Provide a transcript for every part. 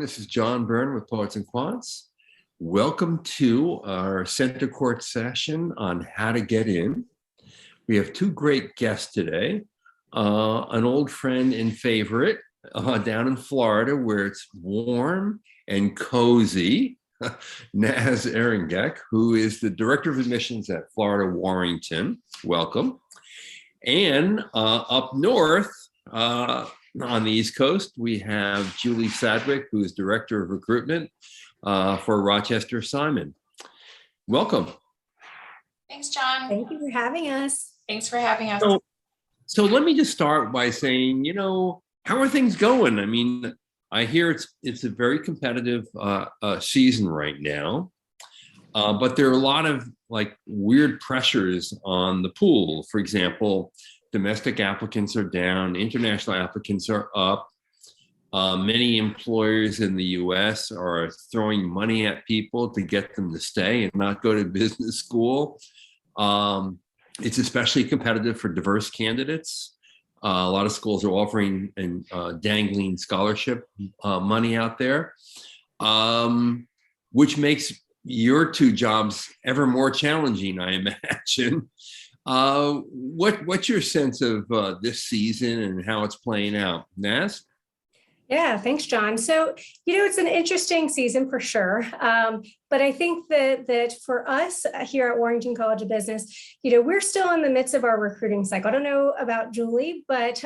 this is John Byrne with Poets and Quants. Welcome to our center court session on how to get in. We have two great guests today. An old friend and favorite down in Florida where it's warm and cozy, Naz Erengek, who is the Director of Admissions at Florida Warrington. Welcome. And up north, on the East Coast, we have Julie Sadwick, who is Director of Recruitment for Rochester Simon. Welcome. Thanks, John. Thank you for having us. Thanks for having us. So let me just start by saying, how are things going? I mean, I hear it's a very competitive season right now, but there are a lot of weird pressures on the pool. For example, domestic applicants are down, international applicants are up. Many employers in the US are throwing money at people to get them to stay and not go to business school. It's especially competitive for diverse candidates. A lot of schools are offering and dangling scholarship money out there, which makes your two jobs ever more challenging, I imagine. What's your sense of this season and how it's playing out, Naz? Yeah, thanks, John. So, it's an interesting season for sure. But I think that for us here at Warrington College of Business, we're still in the midst of our recruiting cycle. I don't know about Julie, but,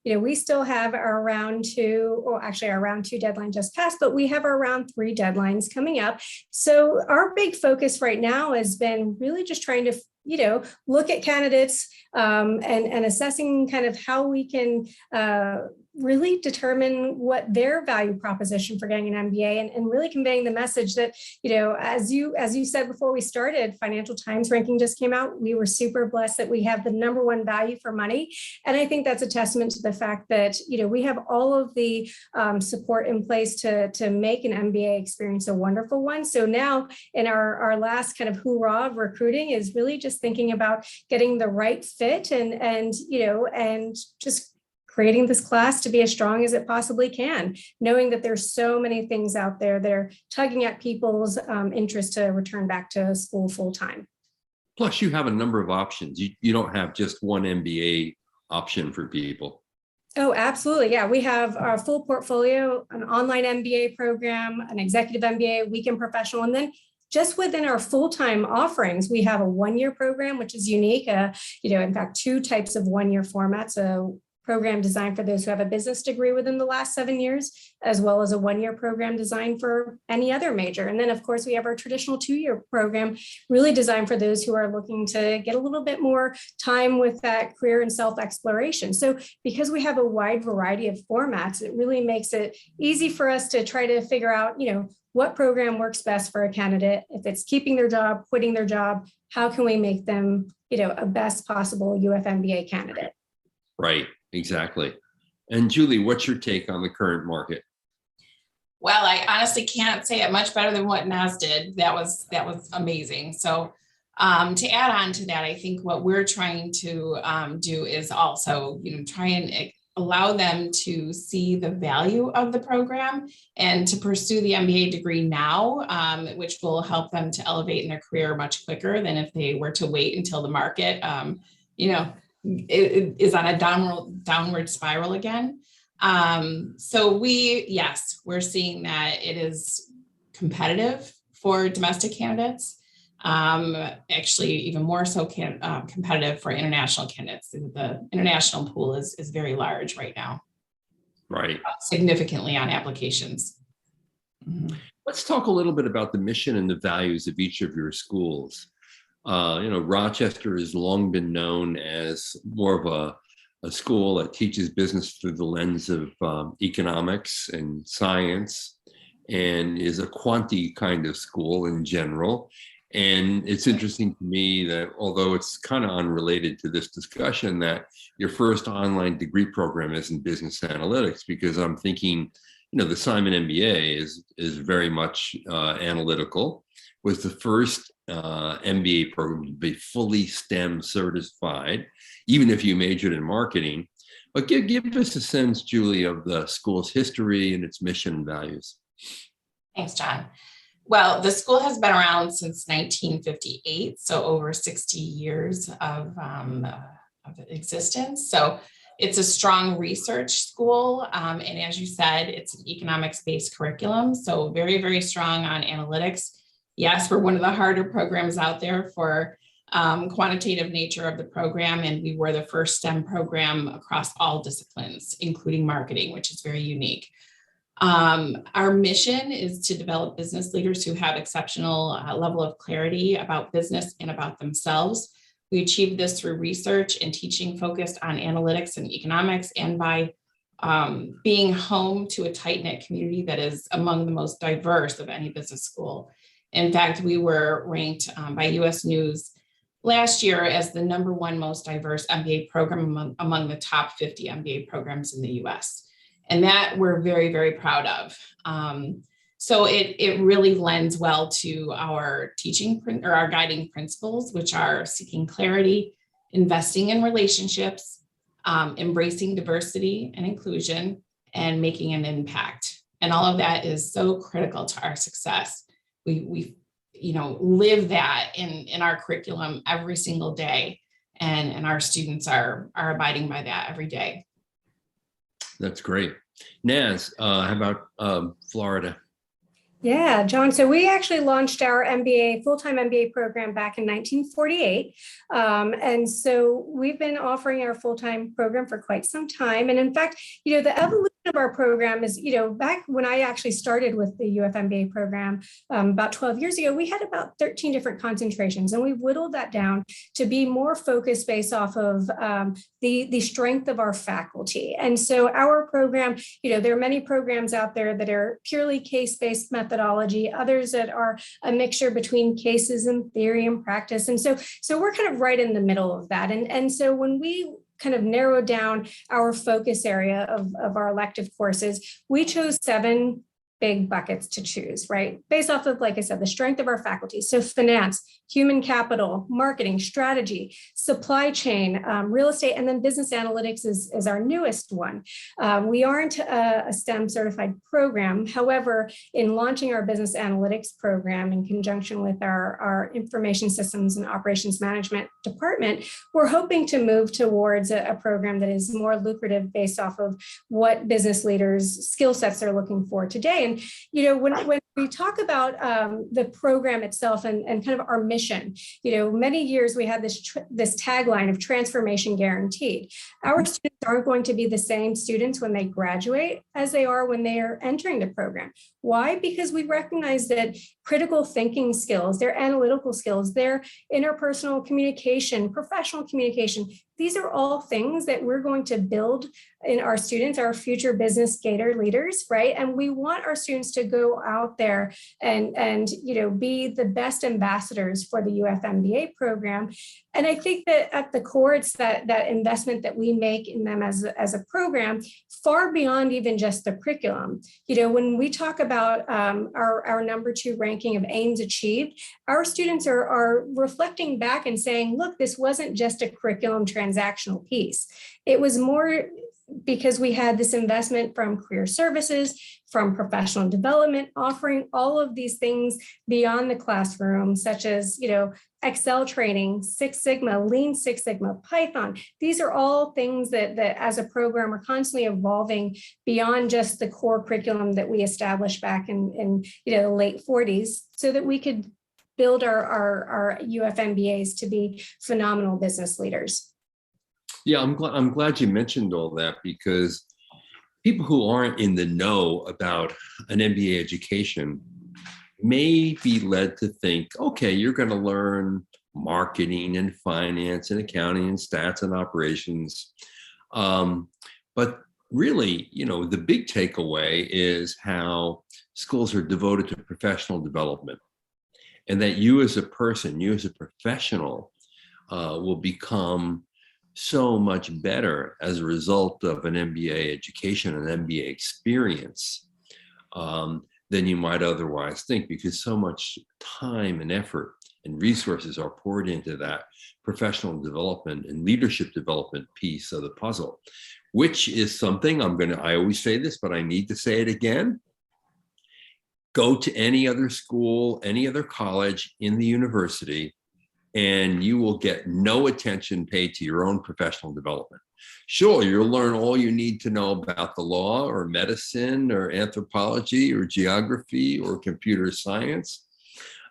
we still have our round two, or actually our round two deadline just passed, but we have our round three deadlines coming up. So our big focus right now has been really just trying to look at candidates and assessing kind of how we can really determine what their value proposition for getting an MBA and really conveying the message that, as you said before we started, Financial Times ranking just came out. We were super blessed that we have the #1 value for money. And I think that's a testament to the fact that, we have all of the support in place to make an MBA experience a wonderful one. So now in our last kind of hoorah of recruiting is really just thinking about getting the right fit and just creating this class to be as strong as it possibly can, knowing that there's so many things out there that are tugging at people's interest to return back to school full time. Plus, you have a number of options. You don't have just one MBA option for people. Oh, absolutely. Yeah, we have our full portfolio, an online MBA program, an executive MBA, weekend professional, and then just within our full-time offerings, we have a one-year program, which is unique. In fact, two types of one-year formats. A program designed for those who have a business degree within the last 7 years, as well as a one-year program designed for any other major. And then, of course, we have our traditional 2-year program, really designed for those who are looking to get a little bit more time with that career and self-exploration. So because we have a wide variety of formats, it really makes it easy for us to try to figure out, what program works best for a candidate. If it's keeping their job, quitting their job, how can we make them, a best possible UFMBA candidate? Right, exactly. And Julie, what's your take on the current market? Well, I honestly can't say it much better than what Naz did. That was amazing. So to add on to that, I think what we're trying to do is also, try and allow them to see the value of the program and to pursue the MBA degree now, which will help them to elevate in their career much quicker than if they were to wait until the market, it is on a downward spiral again. So we're seeing that it is competitive for domestic candidates. Actually, even more so competitive for international candidates. The international pool is very large right now. Right. Significantly on applications. Mm-hmm. Let's talk a little bit about the mission and the values of each of your schools. Rochester has long been known as more of a school that teaches business through the lens of economics and science, and is a quantity kind of school in general. And it's interesting to me that, although it's kind of unrelated to this discussion, that your first online degree program is in business analytics, because I'm thinking, the Simon MBA is very much analytical, was the first MBA program to be fully STEM certified, even if you majored in marketing. But give us a sense, Julie, of the school's history and its mission and values. Thanks, John. Well, the school has been around since 1958, so over 60 years of existence. So it's a strong research school. And as you said, it's an economics-based curriculum, so very, very strong on analytics. Yes, we're one of the harder programs out there for quantitative nature of the program, and we were the first STEM program across all disciplines, including marketing, which is very unique. Our mission is to develop business leaders who have exceptional level of clarity about business and about themselves. We achieve this through research and teaching focused on analytics and economics, and by being home to a tight-knit community that is among the most diverse of any business school. In fact, we were ranked by US News last year as the #1 most diverse MBA program among the top 50 MBA programs in the US. And that we're very, very proud of. So it really lends well to our teaching or our guiding principles, which are seeking clarity, investing in relationships, embracing diversity and inclusion, and making an impact. And all of that is so critical to our success. We live that in our curriculum every single day, and our students are abiding by that every day. That's great. Naz, how about Florida? Yeah, John. So we actually launched our MBA, full-time MBA program back in 1948. And so we've been offering our full-time program for quite some time. And in fact, the evolution of our program is, back when I actually started with the UF MBA program about 12 years ago, we had about 13 different concentrations, and we've whittled that down to be more focused based off of the strength of our faculty. And so our program, there are many programs out there that are purely case-based methodology, others that are a mixture between cases and theory and practice. And so we're kind of right in the middle of that. And so when we kind of narrowed down our focus area of our elective courses, we chose 7 big buckets to choose, right? Based off of, like I said, the strength of our faculty. So finance, human capital, marketing, strategy, supply chain, real estate, and then business analytics is our newest one. We aren't a STEM certified program. However, in launching our business analytics program in conjunction with our information systems and operations management department, we're hoping to move towards a program that is more lucrative based off of what business leaders' skill sets are looking for today. And, when we talk about the program itself and kind of our mission, many years we had this tagline of transformation guaranteed. Our students aren't going to be the same students when they graduate as they are when they are entering the program. Why? Because we recognize that critical thinking skills, their analytical skills, their interpersonal communication, professional communication, these are all things that we're going to build in our students, our future business gator leaders, right? And we want our students to go out there and be the best ambassadors for the UF MBA program. And I think that at the core, it's that investment that we make in them as a program, far beyond even just the curriculum. When we talk about our #2 ranking of aims achieved, our students are reflecting back and saying, look, this wasn't just a curriculum transactional piece. It was more because we had this investment from career services, from professional development, offering all of these things beyond the classroom, such as, Excel training, Six Sigma, Lean Six Sigma, Python. These are all things that as a program are constantly evolving beyond just the core curriculum that we established back in the late 40s, so that we could build our UF MBAs to be phenomenal business leaders. Yeah, I'm glad you mentioned all that, because people who aren't in the know about an MBA education may be led to think, okay, you're going to learn marketing and finance and accounting and stats and operations. But really, the big takeaway is how schools are devoted to professional development, and that you as a person, you as a professional, will become so much better as a result of an MBA education, an MBA experience, than you might otherwise think, because so much time and effort and resources are poured into that professional development and leadership development piece of the puzzle, which is something I always say this, but I need to say it again. Go to any other school, any other college in the university, and you will get no attention paid to your own professional development. Sure, you'll learn all you need to know about the law or medicine or anthropology or geography or computer science,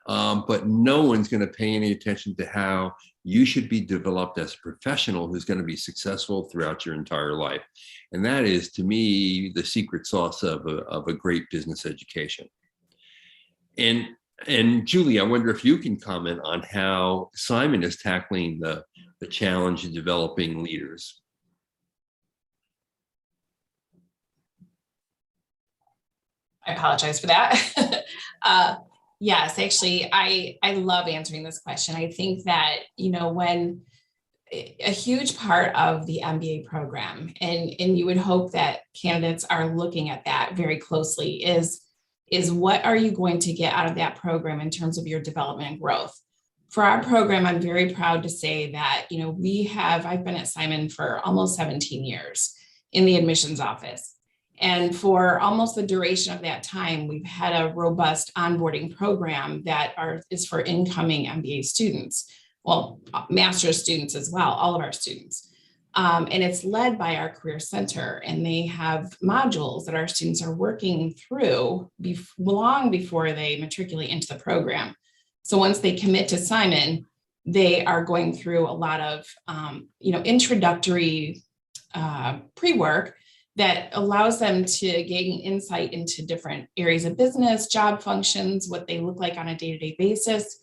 but no one's going to pay any attention to how you should be developed as a professional who's going to be successful throughout your entire life. And that is, to me, the secret sauce of a great business education. And Julie, I wonder if you can comment on how Simon is tackling the challenge of developing leaders. I apologize for that. Yes, actually, I love answering this question. I think that, when a huge part of the MBA program, and you would hope that candidates are looking at that very closely, is what are you going to get out of that program in terms of your development and growth? For our program, I'm very proud to say that, I've been at Simon for almost 17 years in the admissions office. And for almost the duration of that time, we've had a robust onboarding program that is for incoming MBA students, well, master's students as well, all of our students. And it's led by our Career Center, and they have modules that our students are working through long before they matriculate into the program. So once they commit to Simon, they are going through a lot of, introductory pre-work that allows them to gain insight into different areas of business, job functions, what they look like on a day-to-day basis.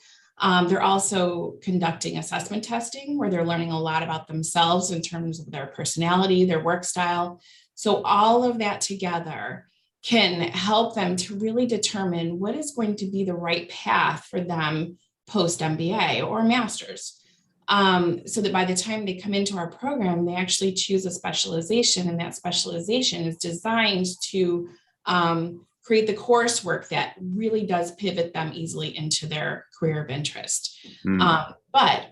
They're also conducting assessment testing, where they're learning a lot about themselves in terms of their personality, their work style. So all of that together can help them to really determine what is going to be the right path for them post-MBA or master's. So that by the time they come into our program, they actually choose a specialization, and that specialization is designed to create the coursework that really does pivot them easily into their career of interest. But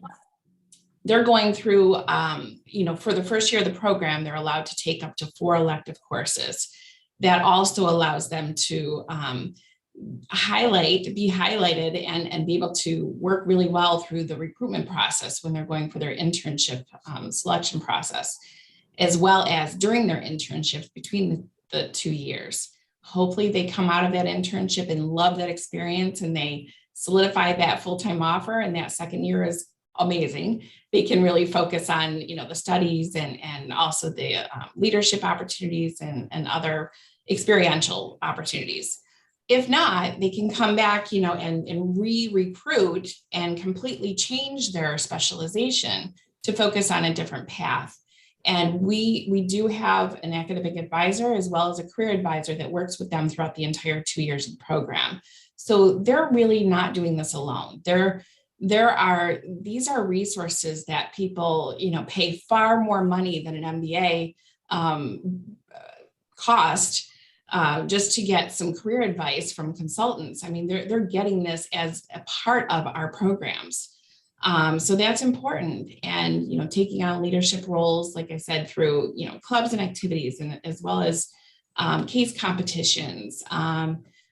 they're going through, for the first year of the program, they're allowed to take up to 4 elective courses. That also allows them to be highlighted and be able to work really well through the recruitment process when they're going for their internship selection process, as well as during their internships between the 2 years. Hopefully they come out of that internship and love that experience, and they solidify that full-time offer, and that second year is amazing. They can really focus on, the studies and also the leadership opportunities and other experiential opportunities. If not, they can come back, and re-recruit and completely change their specialization to focus on a different path. And we do have an academic advisor as well as a career advisor that works with them throughout the entire 2 years of the program. So they're really not doing this alone. These are resources that people, pay far more money than an MBA cost. Just to get some career advice from consultants. I mean, they're getting this as a part of our programs. So that's important. And, taking on leadership roles, like I said, through, clubs and activities, and as well as case competitions.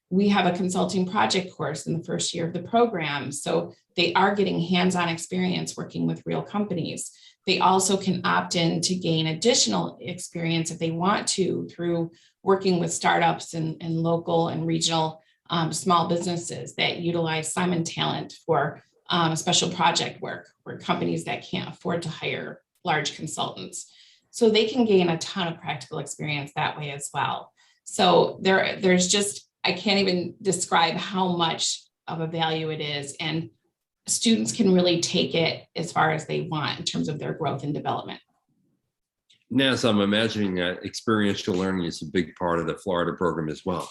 We have a consulting project course in the first year of the program. So they are getting hands-on experience working with real companies. They also can opt in to gain additional experience if they want to through working with startups and local and regional small businesses that utilize Simon talent for special project work, or companies that can't afford to hire large consultants. So they can gain a ton of practical experience that way as well. So there's just, I can't even describe how much of a value it is. And students can really take it as far as they want in terms of their growth and development. Now, so I'm imagining that experiential learning is a big part of the Florida program as well.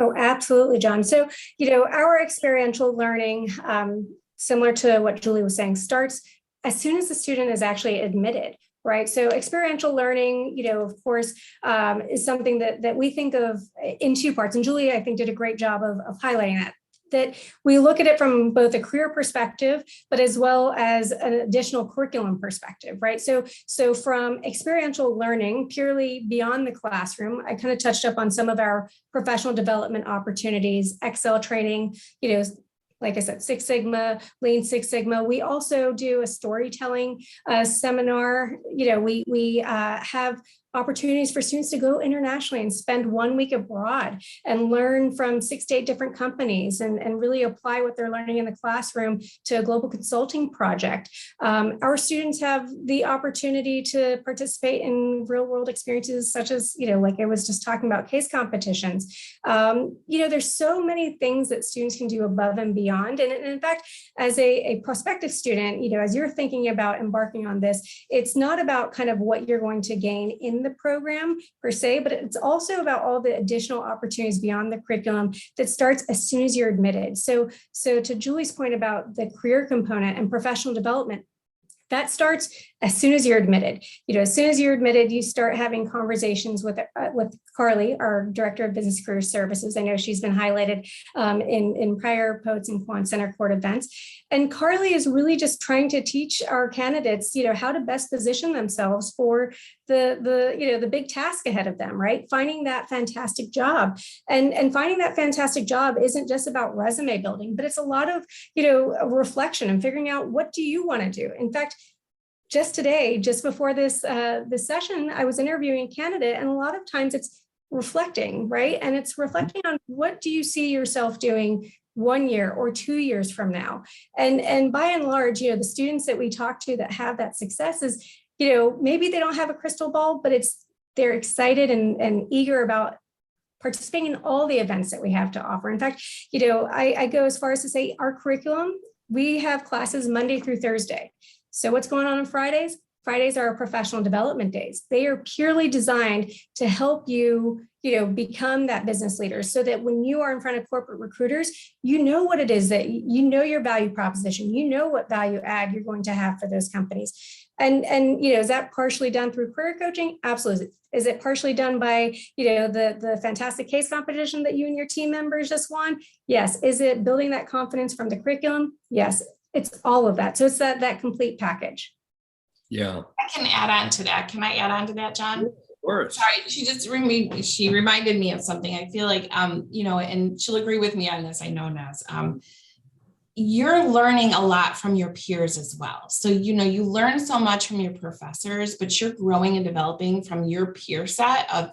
Oh, absolutely, John. So, our experiential learning, similar to what Julie was saying, starts as soon as the student is actually admitted, right? So experiential learning, of course, is something that we think of in 2 parts. And Julie, I think, did a great job of highlighting that. that we look at it from both a career perspective, but as well as an additional curriculum perspective, right? So from experiential learning, purely beyond the classroom, I kind of touched up on some of our professional development opportunities, Excel training, like I said, Six Sigma, Lean Six Sigma. We also do a storytelling seminar. We have opportunities for students to go internationally and spend 1 week abroad and learn from 6 to 8 different companies and really apply what they're learning in the classroom to a global consulting project. Our students have the opportunity to participate in real world experiences such as, like I was just talking about, case competitions. There's so many things that students can do above and beyond. And in fact, as a prospective student, as you're thinking about embarking on this, it's not about kind of what you're going to gain in the program per se, but it's also about all the additional opportunities beyond the curriculum that starts as soon as you're admitted. So to Julie's point about the career component and professional development, that starts as soon as you're admitted. As soon as you're admitted, you start having conversations with Carly, our Director of Business Career Services. I know she's been highlighted in prior Poets and Quants Center Court events. And Carly is really just trying to teach our candidates, how to best position themselves for the big task ahead of them, right? Finding that fantastic job. And finding that fantastic job isn't just about resume building, but it's a lot of, reflection and figuring out, what do you want to do? In fact, just today, just before this session, I was interviewing a candidate, and a lot of times it's reflecting, right? And it's reflecting on, what do you see yourself doing 1 year or 2 years from now? And by and large, the students that we talk to that have that success is, maybe they don't have a crystal ball, but they're excited and eager about participating in all the events that we have to offer. In fact, I go as far as to say our curriculum, we have classes Monday through Thursday. So what's going on Fridays? Fridays are our professional development days. They are purely designed to help you, become that business leader, so that when you are in front of corporate recruiters, what it is that your value proposition, what value add you're going to have for those companies. And is that partially done through career coaching? Absolutely. Is it partially done by, the fantastic case competition that you and your team members just won? Yes. Is it building that confidence from the curriculum? Yes. It's all of that. So it's that complete package. Yeah. I can add on to that. Can I add on to that, John? Of course. Sorry, she reminded me of something. I feel like, and she'll agree with me on this, I know, Naz. You're learning a lot from your peers as well. So, you learn so much from your professors, but you're growing and developing from your peer set of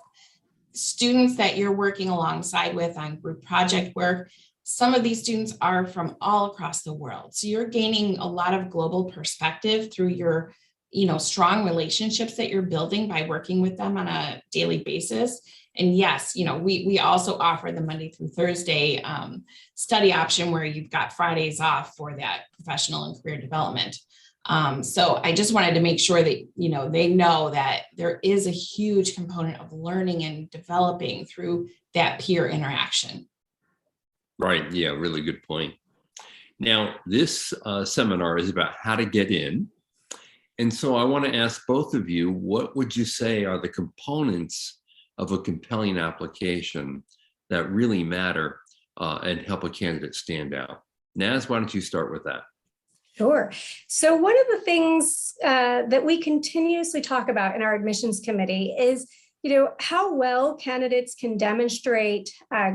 students that you're working alongside with on group project work. Some of these students are from all across the world. So you're gaining a lot of global perspective through your, strong relationships that you're building by working with them on a daily basis. And yes, we also offer the Monday through Thursday study option where you've got Fridays off for that professional and career development. So I just wanted to make sure that, they know that there is a huge component of learning and developing through that peer interaction. Right. Yeah, really good point. Now, this seminar is about how to get in. And so I want to ask both of you, what would you say are the components of a compelling application that really matter and help a candidate stand out? Naz, why don't you start with that? Sure. So one of the things that we continuously talk about in our admissions committee is, how well candidates can demonstrate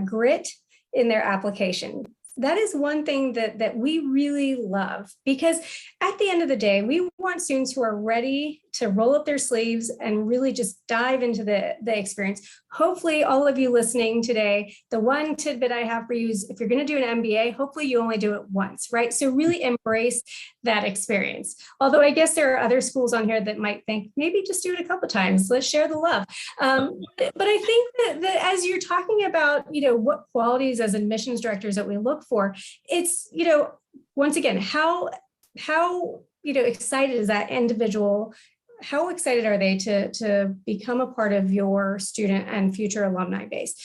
grit in their application. That is one thing that we really love, because at the end of the day, we want students who are ready to roll up their sleeves and really just dive into the experience. Hopefully, all of you listening today, the one tidbit I have for you is, if you're going to do an MBA, hopefully you only do it once, right? So really embrace that experience. Although I guess there are other schools on here that might think, maybe just do it a couple of times. Let's share the love. But I think that as you're talking about, what qualities as admissions directors that we look for, it's, once again, how excited is that individual? How excited are they to become a part of your student and future alumni base?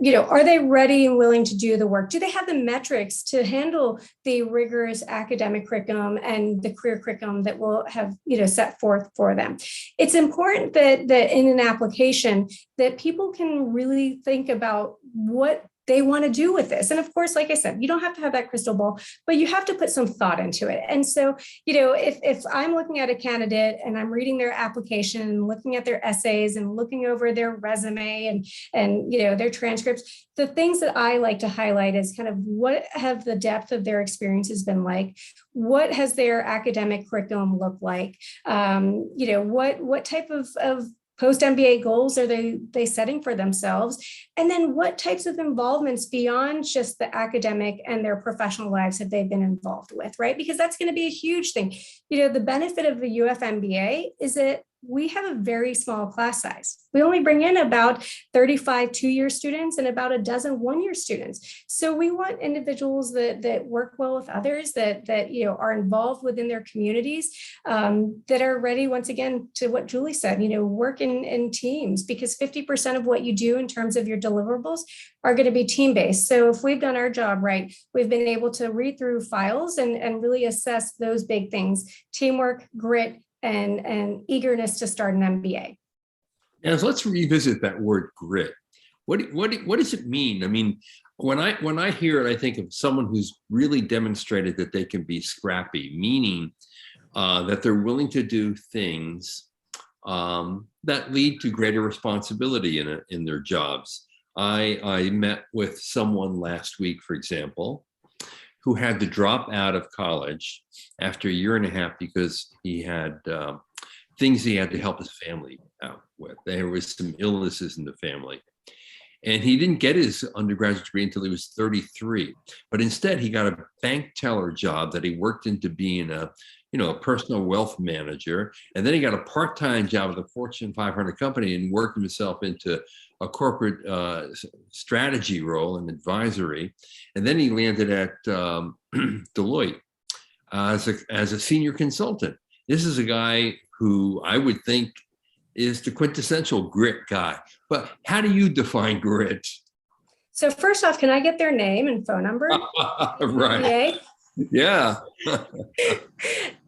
Are they ready and willing to do the work? Do they have the metrics to handle the rigorous academic curriculum and the career curriculum that we'll have, set forth for them? It's important that in an application that people can really think about what they want to do with this. And of course, like I said, you don't have to have that crystal ball, but you have to put some thought into it. And so, if I'm looking at a candidate and I'm reading their application and looking at their essays and looking over their resume and their transcripts, the things that I like to highlight is kind of what have the depth of their experiences been like? What has their academic curriculum looked like? What type of post-MBA goals are they setting for themselves? And then what types of involvements beyond just the academic and their professional lives have they been involved with, right? Because that's going to be a huge thing. The benefit of the UF MBA is that we have a very small class size. We only bring in about 35 two-year students and about a dozen one-year students. So we want individuals that work well with others, that are involved within their communities, that are ready, once again, to what Julie said, work in teams, because 50% of what you do in terms of your deliverables are going to be team-based. So if we've done our job right, we've been able to read through files and really assess those big things: teamwork, grit, and eagerness to start an MBA. Now, let's revisit that word grit. What does it mean? I mean, when I hear it, I think of someone who's really demonstrated that they can be scrappy, meaning that they're willing to do things that lead to greater responsibility in their jobs. I met with someone last week, for example, who had to drop out of college after a year and a half because he had things he had to help his family out with. There was some illnesses in the family. And he didn't get his undergraduate degree until he was 33. But instead, he got a bank teller job that he worked into being a personal wealth manager. And then he got a part-time job at a Fortune 500 company and worked himself into a corporate strategy role and advisory. And then he landed at Deloitte as a senior consultant. This is a guy who I would think is the quintessential grit guy. But how do you define grit? So first off, can I get their name and phone number? Right. Yeah.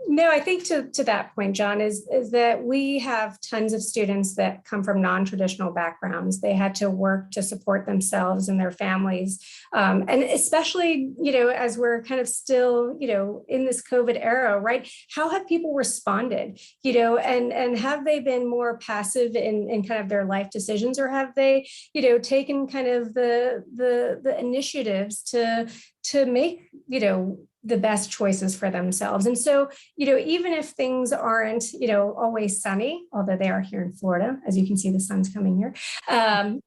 No, I think to that point, John, is that we have tons of students that come from non-traditional backgrounds. They had to work to support themselves and their families. And especially, as we're kind of still, in this COVID era, right? How have people responded, and have they been more passive in kind of their life decisions, or have they, taken kind of the initiatives to make, the best choices for themselves? And so, even if things aren't, always sunny, although they are here in Florida, as you can see, the sun's coming here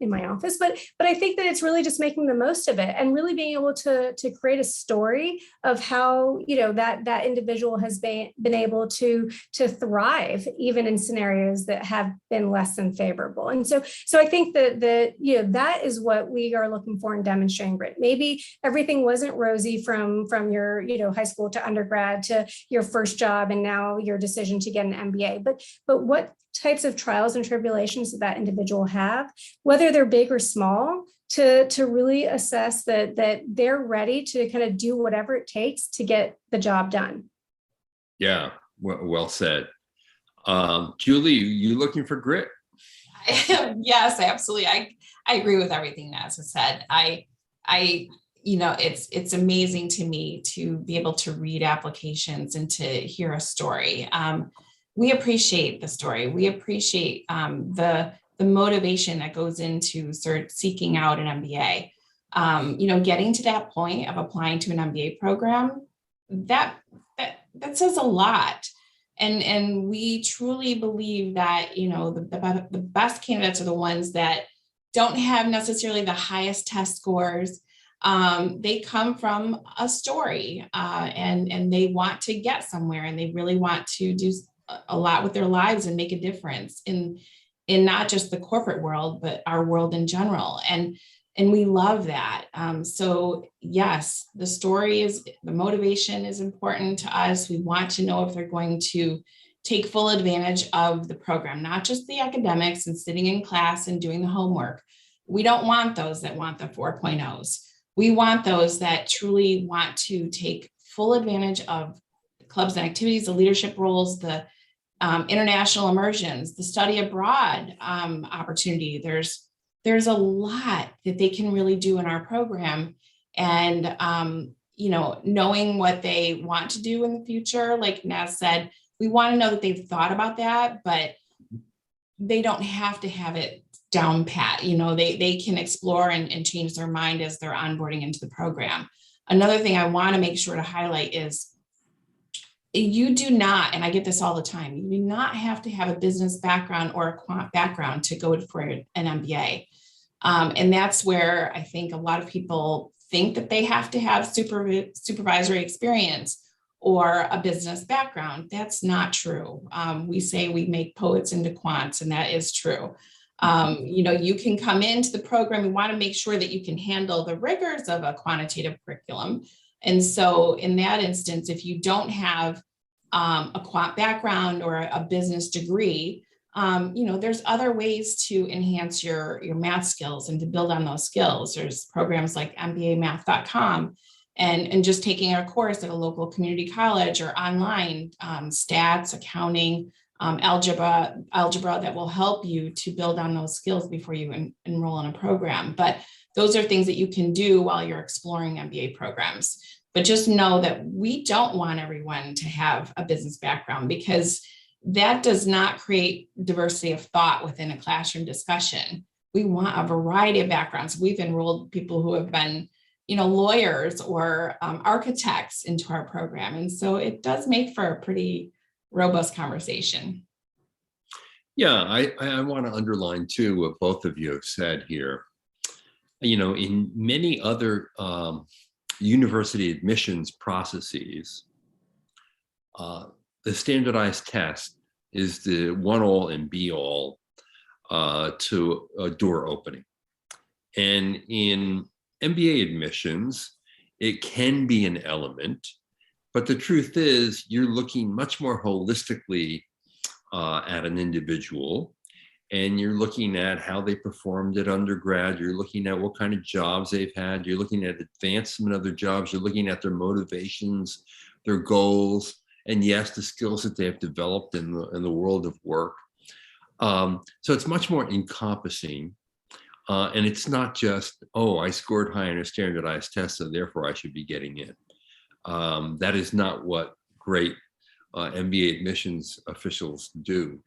in my office, but I think that it's really just making the most of it and really being able to create a story of how, that individual has been able to thrive even in scenarios that have been less than favorable. And so I think that that is what we are looking for in demonstrating grit. Maybe everything wasn't rosy from your high school to undergrad to your first job and now your decision to get an MBA. But what types of trials and tribulations did that individual have, whether they're big or small, to really assess that they're ready to kind of do whatever it takes to get the job done. Yeah, well said. Julie, you looking for grit? Yes, absolutely. I agree with everything Naz has said. It's amazing to me to be able to read applications and to hear a story. We appreciate the story. We appreciate the motivation that goes into seeking out an MBA. Getting to that point of applying to an MBA program, that says a lot. And we truly believe that, the best candidates are the ones that don't have necessarily the highest test scores. They come from a story and they want to get somewhere, and they really want to do a lot with their lives and make a difference in not just the corporate world, but our world in general. And we love that. So yes, the motivation is important to us. We want to know if they're going to take full advantage of the program, not just the academics and sitting in class and doing the homework. We don't want those that want the 4.0s. We want those that truly want to take full advantage of the clubs and activities, the leadership roles, the international immersions, the study abroad opportunity. There's there's a lot that they can really do in our program. And, knowing what they want to do in the future, like Naz said, we want to know that they've thought about that, but they don't have to have it down pat. They can explore and change their mind as they're onboarding into the program. Another thing I want to make sure to highlight is you do not, and I get this all the time, you do not have to have a business background or a quant background to go for an MBA. And that's where I think a lot of people think that they have to have supervisory experience or a business background. That's not true. We say we make poets into quants, and that is true. You can come into the program. We want to make sure that you can handle the rigors of a quantitative curriculum. And so in that instance, if you don't have a quant background or a business degree, there's other ways to enhance your math skills and to build on those skills. There's programs like mbamath.com and just taking a course at a local community college or online, stats, accounting, algebra that will help you to build on those skills before you enroll in a program. But those are things that you can do while you're exploring MBA programs. But just know that we don't want everyone to have a business background, because that does not create diversity of thought within a classroom discussion. We want a variety of backgrounds. We've enrolled people who have been, lawyers or architects into our program. And so it does make for a pretty robust conversation. Yeah, I want to underline too what both of you have said here. In many other university admissions processes, the standardized test is the one-all and be-all to a door opening. And in MBA admissions, it can be an element, but the truth is you're looking much more holistically at an individual, and you're looking at how they performed at undergrad. You're looking at what kind of jobs they've had. You're looking at advancement of their jobs. You're looking at their motivations, their goals, and yes, the skills that they have developed in the world of work. So it's much more encompassing. And it's not just, I scored high on a standardized test, so therefore I should be getting in. That is not what great MBA admissions officials do.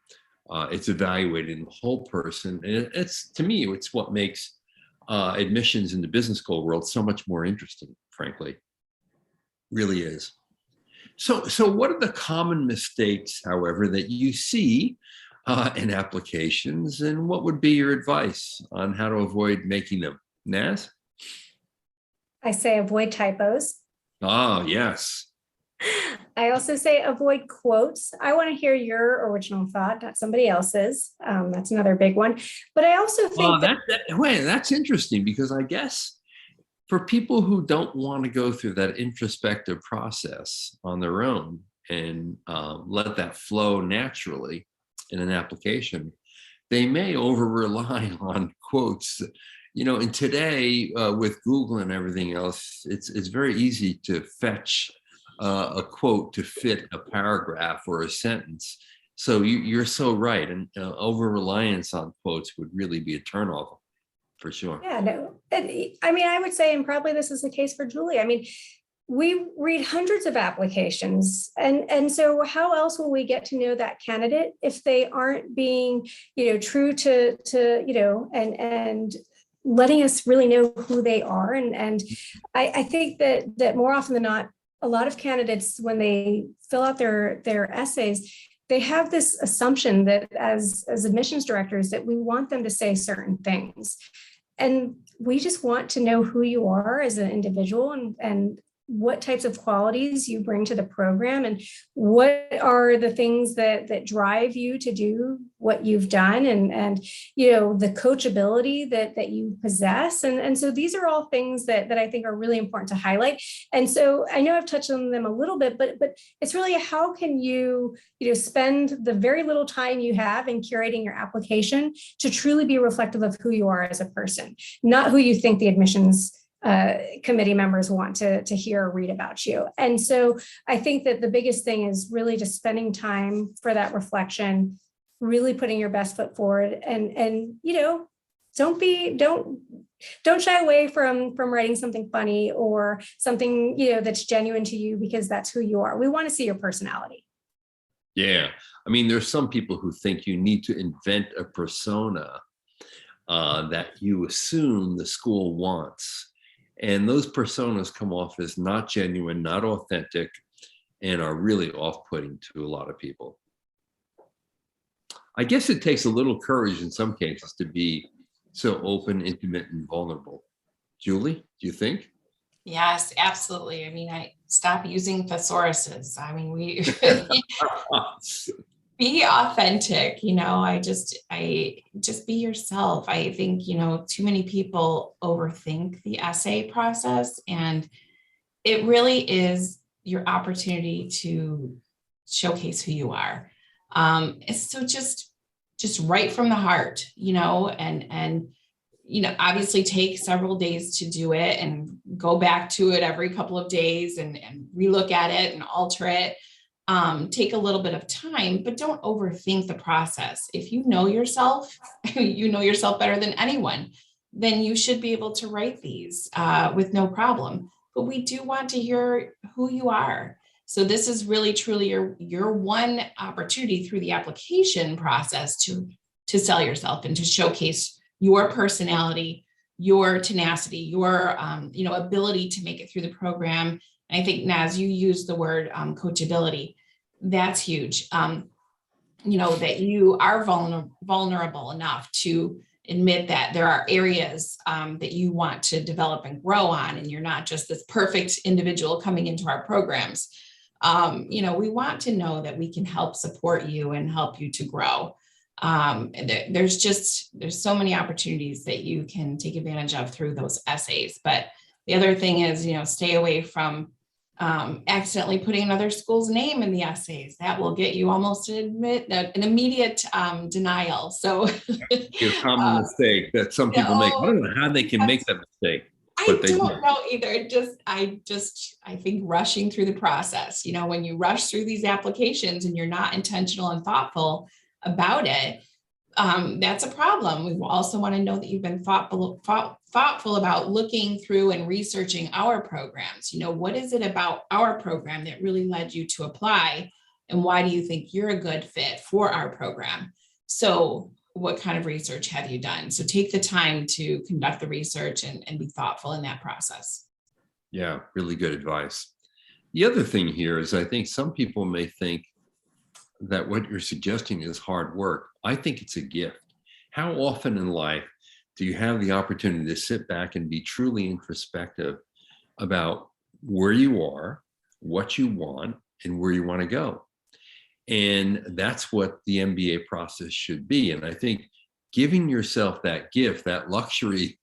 It's evaluating the whole person. And to me, it's what makes admissions in the business school world so much more interesting, frankly. Really is. So what are the common mistakes, however, that you see in applications, and what would be your advice on how to avoid making them? Naz? I say avoid typos. Ah, yes. I also say avoid quotes. I want to hear your original thought, not somebody else's. That's another big one. But I also think that's interesting, because I guess for people who don't want to go through that introspective process on their own and let that flow naturally in an application, they may over-rely on quotes. And today with Google and everything else, it's very easy to fetch a quote to fit a paragraph or a sentence. So you're so right. And over-reliance on quotes would really be a turnoff for sure. Yeah, no. I would say, and probably this is the case for Julie, we read hundreds of applications. And so how else will we get to know that candidate if they aren't being, true to and letting us really know who they are? And I think that more often than not, a lot of candidates, when they fill out their essays, they have this assumption that as admissions directors, that we want them to say certain things. And we just want to know who you are as an individual and what types of qualities you bring to the program, and what are the things that drive you to do what you've done, and the coachability that you possess. And so these are all things that I think are really important to highlight. And so I know I've touched on them a little bit, but it's really how can you spend the very little time you have in curating your application to truly be reflective of who you are as a person, not who you think the admissions committee members want to hear or read about you. And so I think that the biggest thing is really just spending time for that reflection, really putting your best foot forward, and don't shy away from writing something funny or something, that's genuine to you, because that's who you are. We want to see your personality. Yeah. I mean, there's some people who think you need to invent a persona that you assume the school wants. And those personas come off as not genuine, not authentic, and are really off-putting to a lot of people. I guess it takes a little courage in some cases to be so open, intimate, and vulnerable. Julie, do you think? Yes, absolutely. I mean, I stop using thesauruses. I mean, we be authentic, I just be yourself. I think, too many people overthink the essay process, and it really is your opportunity to showcase who you are. So just write from the heart, and obviously take several days to do it and go back to it every couple of days and relook at it and alter it. Take a little bit of time, but don't overthink the process. If you know yourself, you know yourself better than anyone, then you should be able to write these with no problem. But we do want to hear who you are. So this is really, truly your one opportunity through the application process to sell yourself and to showcase your personality, your tenacity, your ability to make it through the program. And I think, Naz, you used the word coachability. That's huge. That you are vulnerable enough to admit that there are areas that you want to develop and grow on, and you're not just this perfect individual coming into our programs. We want to know that we can help support you and help you to grow. There's so many opportunities that you can take advantage of through those essays. But the other thing is, stay away from accidentally putting another school's name in the essays. That will get you almost an immediate denial. So a common mistake that some people make. I don't know how they can make that mistake. I don't know either. I think rushing through the process, when you rush through these applications and you're not intentional and thoughtful about it, that's a problem. We also want to know that you've been thoughtful about looking through and researching our programs. What is it about our program that really led you to apply? And why do you think you're a good fit for our program? So what kind of research have you done? So take the time to conduct the research and be thoughtful in that process. Yeah, really good advice. The other thing here is I think some people may think that what you're suggesting is hard work. I think it's a gift. How often in life do you have the opportunity to sit back and be truly introspective about where you are, what you want, and where you want to go? And that's what the MBA process should be. And I think giving yourself that gift, that luxury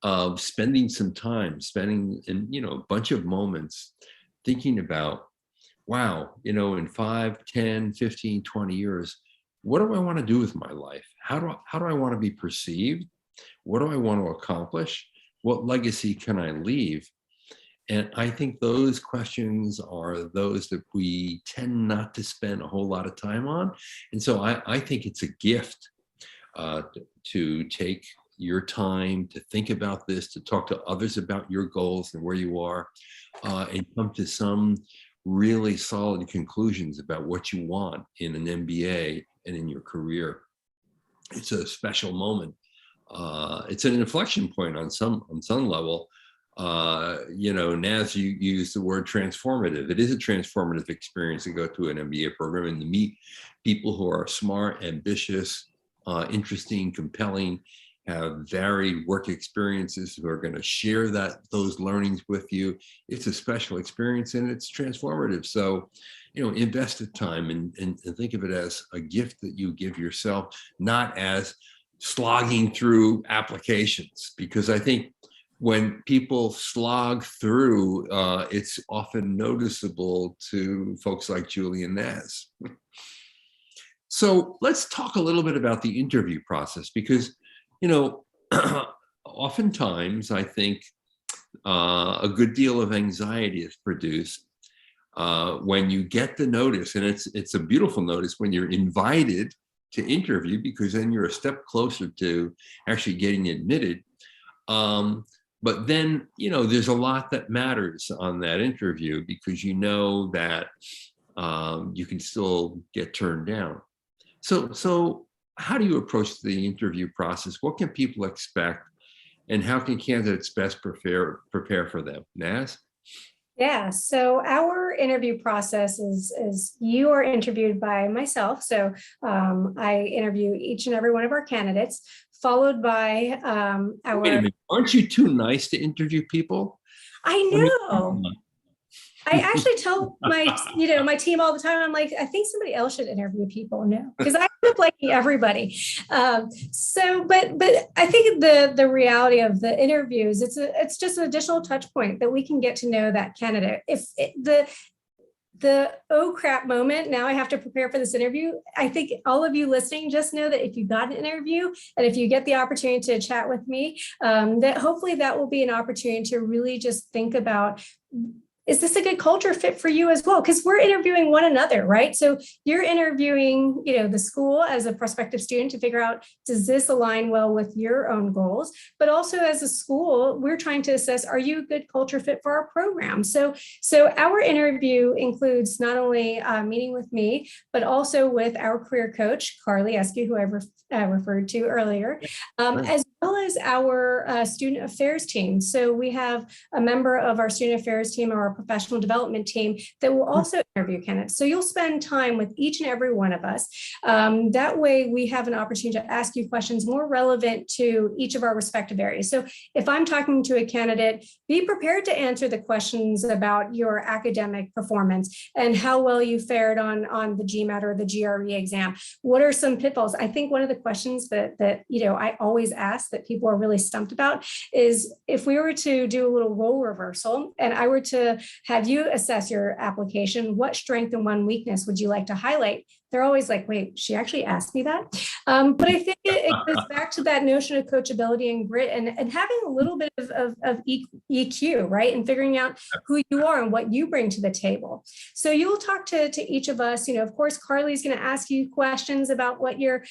of spending some time, a bunch of moments thinking about, wow, in 5, 10, 15, 20 years, what do I want to do with my life? How do I want to be perceived? What do I want to accomplish? What legacy can I leave? And I think those questions are those that we tend not to spend a whole lot of time on. And so I think it's a gift to take your time to think about this, to talk to others about your goals and where you are, and come to some really solid conclusions about what you want in an MBA and in your career. It's a special moment. It's an inflection point on some level. Naz, you use the word transformative. It is a transformative experience to go to an MBA program and to meet people who are smart, ambitious, interesting, compelling, have varied work experiences, who are going to share those learnings with you. It's a special experience and it's transformative. So, invest the time and think of it as a gift that you give yourself, not as slogging through applications, because I think when people slog through, it's often noticeable to folks like Julie and Naz. So let's talk a little bit about the interview process, because, oftentimes I think a good deal of anxiety is produced when you get the notice, and it's a beautiful notice when you're invited to interview, because then you're a step closer to actually getting admitted. But then, there's a lot that matters on that interview, because that you can still get turned down. So how do you approach the interview process? What can people expect, and how can candidates best prepare for them? Naz? Yeah, so our interview process is you are interviewed by myself. So I interview each and every one of our candidates, followed by our. Wait a minute, aren't you too nice to interview people? I know. I actually tell my team all the time, I'm like, I think somebody else should interview people now, because I end up liking everybody. But I think the reality of the interviews, it's just an additional touch point that we can get to know that candidate. If the oh crap moment, now I have to prepare for this interview. I think all of you listening just know that if you got an interview and if you get the opportunity to chat with me, that hopefully that will be an opportunity to really just think about, is this a good culture fit for you as well? Because we're interviewing one another, right? So you're interviewing, the school as a prospective student to figure out, does this align well with your own goals? But also as a school, we're trying to assess, are you a good culture fit for our program? So our interview includes not only meeting with me, but also with our career coach, Carly Eskew, who I referred to earlier, as well as our student affairs team. So we have a member of our student affairs team or our professional development team that will also interview candidates. So you'll spend time with each and every one of us. That way we have an opportunity to ask you questions more relevant to each of our respective areas. So if I'm talking to a candidate, be prepared to answer the questions about your academic performance and how well you fared on the GMAT or the GRE exam. What are some pitfalls? I think one of the questions that I always ask that people are really stumped about is, if we were to do a little role reversal and I were to have you assess your application, what strength and one weakness would you like to highlight? They're always like, wait, she actually asked me that. But I think it goes back to that notion of coachability and grit and having a little bit of EQ, right? And figuring out who you are and what you bring to the table. So you'll talk to each of us. Of course, Carly's going to ask you questions about what your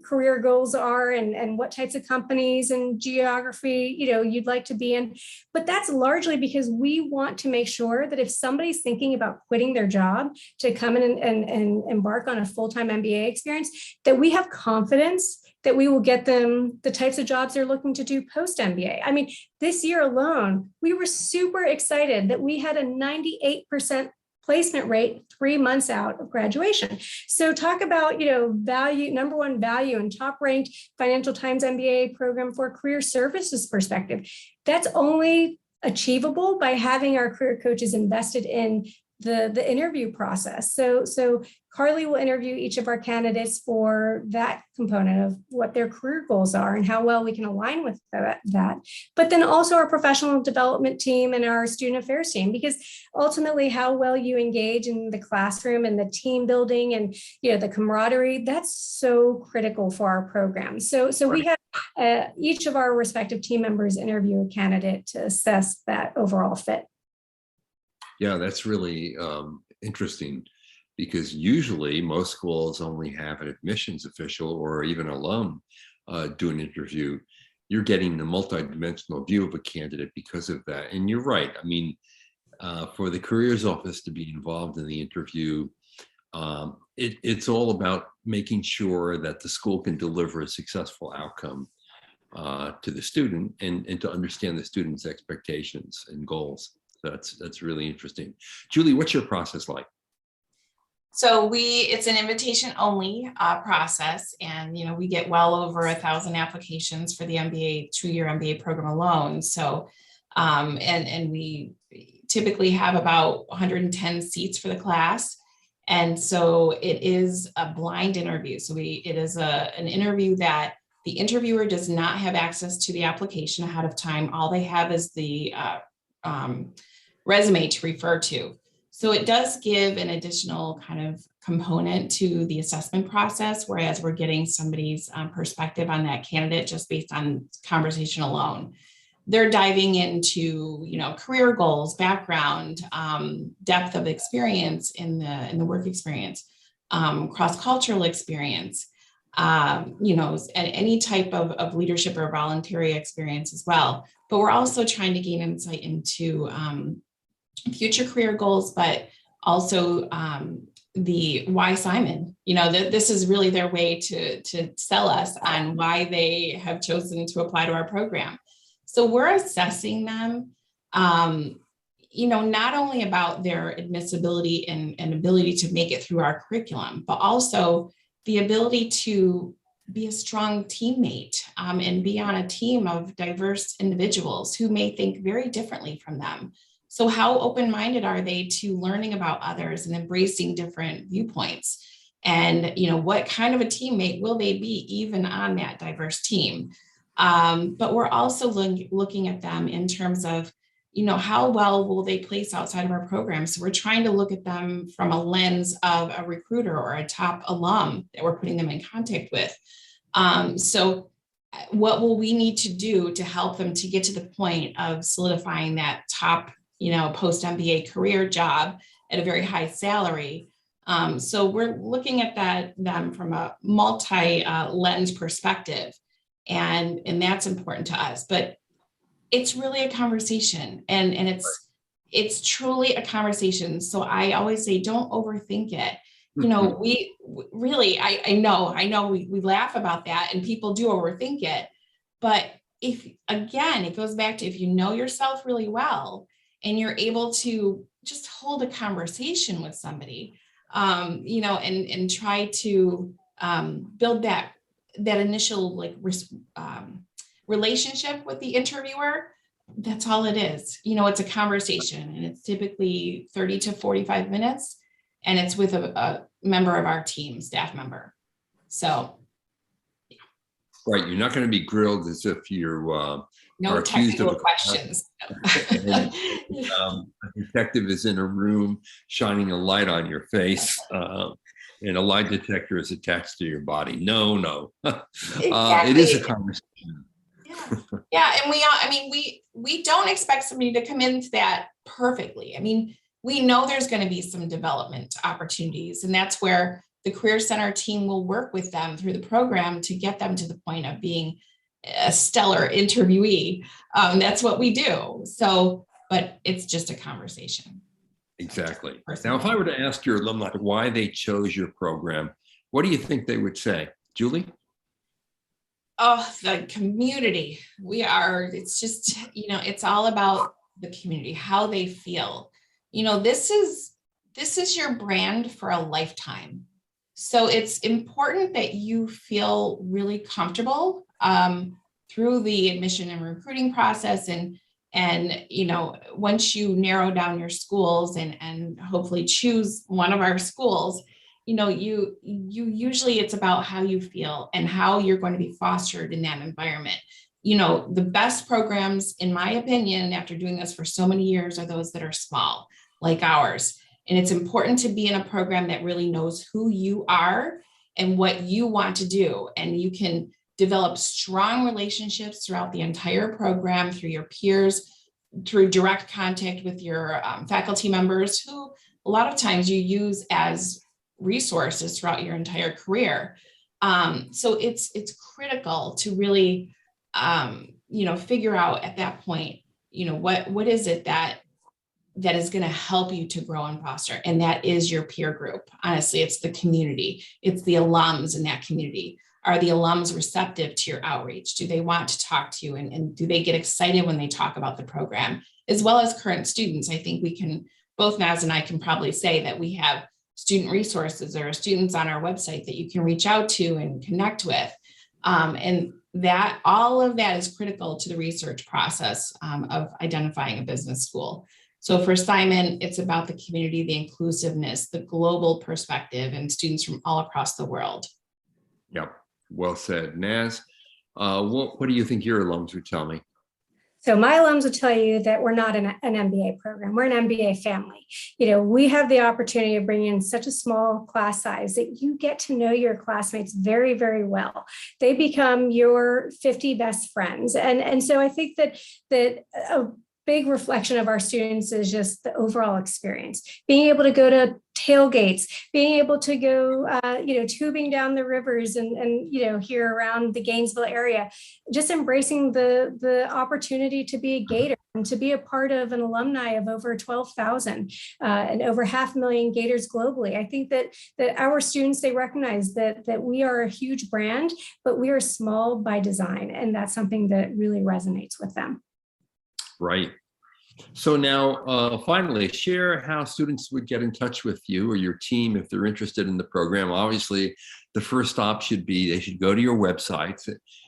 career goals are and what types of companies and geography, you'd like to be in. But that's largely because we want to make sure that if somebody's thinking about quitting their job to come in and embark on a full-time MBA experience, that we have confidence that we will get them the types of jobs they're looking to do post-MBA. I mean, this year alone, we were super excited that we had a 98% placement rate 3 months out of graduation. So talk about, value, number one value and top ranked Financial Times MBA program for career services perspective. That's only achievable by having our career coaches invested in the interview process. So Carly will interview each of our candidates for that component of what their career goals are and how well we can align with that. But then also our professional development team and our student affairs team, because ultimately how well you engage in the classroom and the team building and the camaraderie, that's so critical for our program. So we have each of our respective team members interview a candidate to assess that overall fit. Yeah, that's really interesting, because usually most schools only have an admissions official or even alum do an interview. You're getting the multidimensional view of a candidate because of that. And you're right. I mean, for the careers office to be involved in the interview, it's all about making sure that the school can deliver a successful outcome to the student and to understand the student's expectations and goals. That's really interesting. Julie, what's your process like? So it's an invitation only process, and we get well over 1,000 applications for the MBA 2-year MBA program alone. So and we typically have about 110 seats for the class, and so it is a blind interview. So it is an interview that the interviewer does not have access to the application ahead of time. All they have is the resume to refer to. So it does give an additional kind of component to the assessment process, whereas we're getting somebody's perspective on that candidate just based on conversation alone. They're diving into, career goals, background, depth of experience in the work experience. cross-cultural experience, and any type of leadership or voluntary experience as well. But we're also trying to gain insight into future career goals, but also the why Simon. This is really their way to sell us on why they have chosen to apply to our program. So we're assessing them, not only about their admissibility and ability to make it through our curriculum, but also the ability to be a strong teammate and be on a team of diverse individuals who may think very differently from them. So how open-minded are they to learning about others and embracing different viewpoints? And, what kind of a teammate will they be even on that diverse team? But we're also looking at them in terms of, how well will they place outside of our program? So we're trying to look at them from a lens of a recruiter or a top alum that we're putting them in contact with. So what will we need to do to help them to get to the point of solidifying that top, post-MBA career job at a very high salary? So we're looking at them from a multi-lens perspective, and that's important to us. But it's really a conversation, and it's truly a conversation. So I always say, don't overthink it. We really, I know we laugh about that and people do overthink it. But it goes back to, if you know yourself really well and you're able to just hold a conversation with somebody, and try to build that initial relationship with the interviewer, that's all it is. It's a conversation, and it's typically 30 to 45 minutes, and it's with a member of our team, staff member. So. Right. You're not going to be grilled as if you're no technical questions. And, a detective is in a room shining a light on your face, and a lie detector is attached to your body. No. Exactly. It is a conversation. Yeah. And we don't expect somebody to come into that perfectly. We know there's going to be some development opportunities, and that's where the Career Center team will work with them through the program to get them to the point of being a stellar interviewee. That's what we do. So, but it's just a conversation. Exactly. Now, if I were to ask your alumni why they chose your program, what do you think they would say? Julie? Oh, the community. It's just, it's all about the community, how they feel. This is your brand for a lifetime. So it's important that you feel really comfortable through the admission and recruiting process. And once you narrow down your schools and hopefully choose one of our schools, you usually, it's about how you feel and how you're going to be fostered in that environment. The best programs, in my opinion, after doing this for so many years, are those that are small, like ours. And it's important to be in a program that really knows who you are and what you want to do. And you can develop strong relationships throughout the entire program, through your peers, through direct contact with your faculty members, who a lot of times you use as resources throughout your entire career. So it's critical to really, figure out at that point, what is it that is going to help you to grow and foster. And that is your peer group. Honestly, it's the community. It's the alums in that community. Are the alums receptive to your outreach? Do they want to talk to you? And do they get excited when they talk about the program? As well as current students, I think we can, both Naz and I can probably say that we have student resources or students on our website that you can reach out to and connect with. And that all of that is critical to the research process of identifying a business school. So for Simon, it's about the community, the inclusiveness, the global perspective, and students from all across the world. Yep. Well said. Naz, what do you think your alums would tell me? So my alums would tell you that we're not an MBA program. We're an MBA family. We have the opportunity of bringing in such a small class size that you get to know your classmates very, very well. They become your 50 best friends. And so I think that a big reflection of our students is just the overall experience. Being able to go to tailgates, being able to go, tubing down the rivers and here around the Gainesville area, just embracing the opportunity to be a Gator and to be a part of an alumni of over 12,000 and over 500,000 Gators globally. I think that our students, they recognize that we are a huge brand, but we are small by design. And that's something that really resonates with them. Right. So now, finally, share how students would get in touch with you or your team if they're interested in the program. Obviously, the first stop should be they should go to your website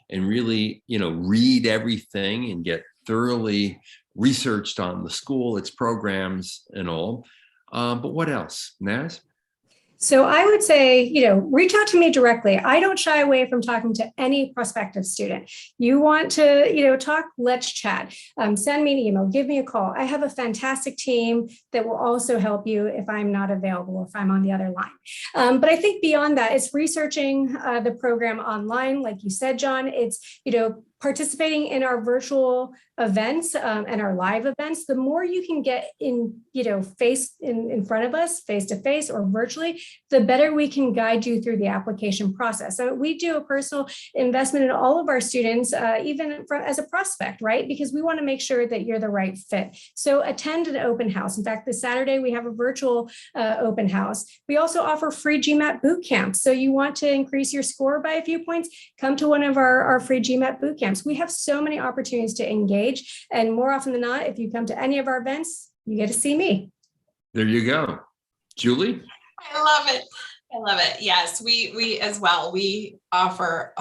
and really, read everything and get thoroughly researched on the school, its programs, and all. But what else, Naz? So I would say, reach out to me directly. I don't shy away from talking to any prospective student. You want to, talk, let's chat. Send me an email, give me a call. I have a fantastic team that will also help you if I'm not available, if I'm on the other line. But I think beyond that, it's researching the program online. Like you said, John, it's, participating in our virtual events and our live events. The more you can get in, face in front of us, face to face or virtually, the better we can guide you through the application process. So we do a personal investment in all of our students, even as a prospect, right? Because we want to make sure that you're the right fit. So attend an open house. In fact, this Saturday, we have a virtual open house. We also offer free GMAT boot camps. So you want to increase your score by a few points, come to one of our free GMAT boot camps. We have so many opportunities to engage. And more often than not, if you come to any of our events, you get to see me. There you go. Julie? I love it. I love it. Yes, we as well. We offer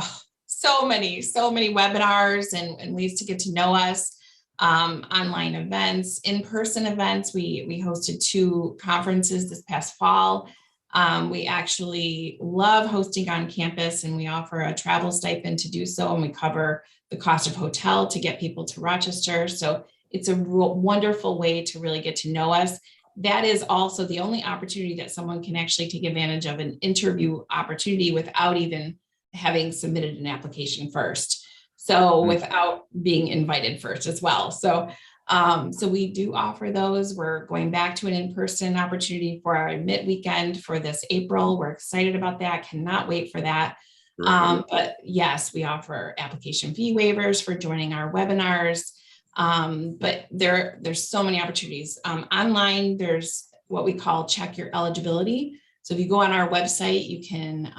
so many webinars and ways to get to know us, online events, in-person events. We hosted 2 conferences this past fall. We actually love hosting on campus, and we offer a travel stipend to do so, and we cover the cost of hotel to get people to Rochester. So it's a wonderful way to really get to know us. That is also the only opportunity that someone can actually take advantage of an interview opportunity without even having submitted an application first. So without being invited first as well. So we do offer those. We're going back to an in-person opportunity for our mid weekend for this April. We're excited about that. Cannot wait for that. But yes, we offer application fee waivers for joining our webinars. But there's so many opportunities. Online, there's what we call check your eligibility. So if you go on our website, you can,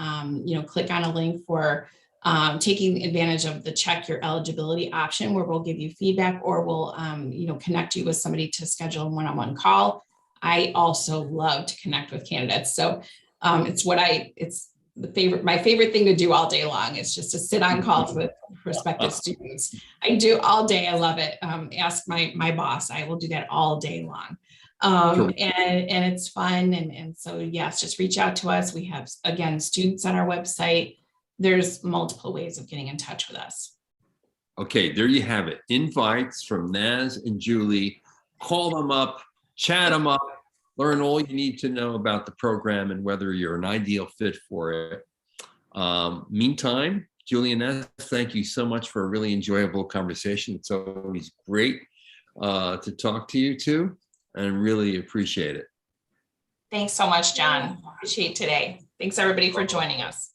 click on a link for taking advantage of the check your eligibility option, where we'll give you feedback or we'll, connect you with somebody to schedule a one-on-one call. I also love to connect with candidates. So it's my favorite thing to do all day long. It's just to sit on calls with prospective students. I do all day. I love it. Ask my boss. I will do that all day long. Sure. And it's fun. And so, yes, just reach out to us. We have, again, students on our website. There's multiple ways of getting in touch with us. Okay, there you have it. Invites from Naz and Julie. Call them up, chat them up, learn all you need to know about the program and whether you're an ideal fit for it. Meantime, Julie and Naz, thank you so much for a really enjoyable conversation. It's always great to talk to you two, and really appreciate it. Thanks so much, John. Appreciate today. Thanks everybody for joining us.